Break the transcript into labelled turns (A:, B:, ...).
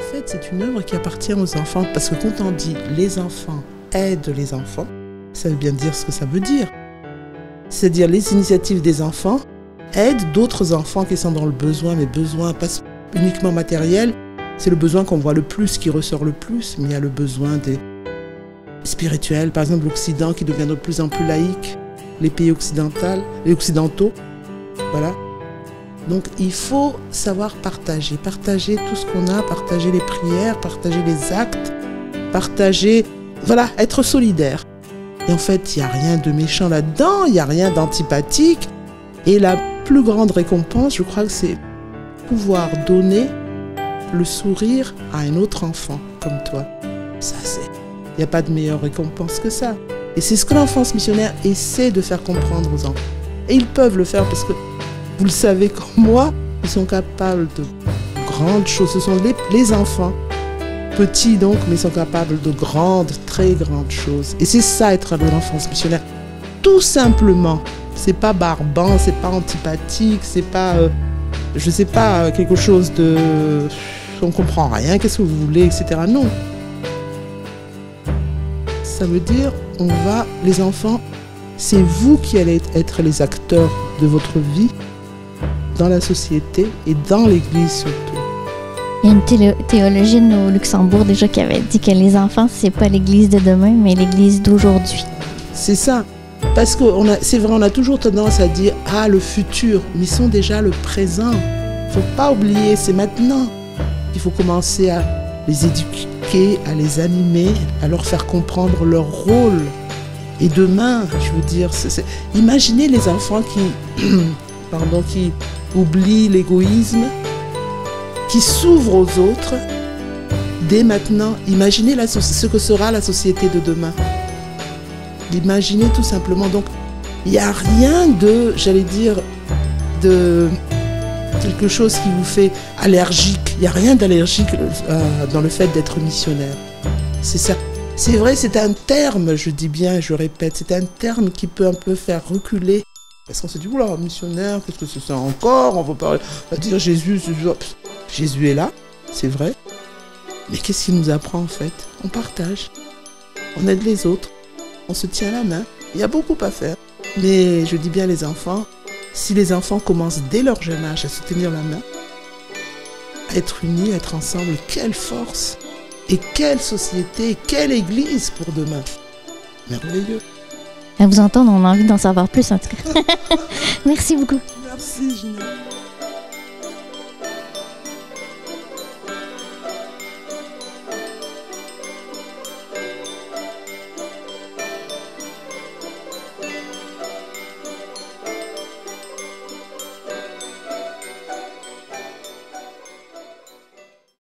A: fait, c'est une œuvre qui appartient aux enfants, parce que quand on dit « les enfants aident les enfants », ça veut bien dire ce que ça veut dire. C'est-à-dire les initiatives des enfants aident d'autres enfants qui sont dans le besoin, mais besoin pas uniquement matériel, c'est le besoin qu'on voit le plus, qui ressort le plus, mais il y a le besoin des spirituels, par exemple l'Occident qui devient de plus en plus laïque, les pays occidentaux, voilà. Donc il faut savoir partager tout ce qu'on a, partager les prières, partager les actes, partager, voilà, être solidaire. Et en fait, il n'y a rien de méchant là-dedans, il n'y a rien d'antipathique. Et la plus grande récompense, je crois que c'est pouvoir donner le sourire à un autre enfant comme toi. Ça, il n'y a pas de meilleure récompense que ça. Et c'est ce que l'enfance missionnaire essaie de faire comprendre aux enfants. Et ils peuvent le faire parce que, vous le savez comme moi, ils sont capables de grandes choses. Ce sont les enfants, petits donc, mais ils sont capables de grandes, très grandes choses. Et c'est ça être de l'enfance missionnaire. Tout simplement. C'est pas barbant, c'est pas antipathique, c'est pas, je sais pas, quelque chose de... On comprend rien, qu'est-ce que vous voulez, etc. Non. Ça veut dire, les enfants, c'est vous qui allez être les acteurs de votre vie dans la société et dans l'Église surtout.
B: Il y a une théologienne au Luxembourg déjà qui avait dit que les enfants, c'est pas l'Église de demain, mais l'Église d'aujourd'hui.
A: C'est ça. Parce que c'est vrai, on a toujours tendance à dire « Ah, le futur », mais ils sont déjà le présent. Il ne faut pas oublier, c'est maintenant. Il faut commencer à les éduquer, à les animer, à leur faire comprendre leur rôle. Et demain, je veux dire, imaginez les enfants qui oublient l'égoïsme, qui s'ouvrent aux autres dès maintenant. Imaginez ce que sera la société de demain. Imaginez tout simplement. Donc, il n'y a rien de, j'allais dire, de quelque chose qui vous fait allergique. Il n'y a rien d'allergique dans le fait d'être missionnaire. C'est ça. C'est vrai, c'est un terme, je dis bien, je répète, c'est un terme qui peut un peu faire reculer. Parce qu'on se dit, oula, missionnaire, qu'est-ce que c'est ça encore? On va dire Jésus est là, c'est vrai. Mais qu'est-ce qu'il nous apprend en fait? On partage, on aide les autres, on se tient la main. Il y a beaucoup à faire. Mais je dis bien les enfants, si les enfants commencent dès leur jeune âge à se tenir la main, à être unis, à être ensemble, quelle force! Et quelle société, quelle église pour demain. Merveilleux.
B: À vous entendre, on a envie d'en savoir plus en tout cas. Merci beaucoup.
A: Merci Gina.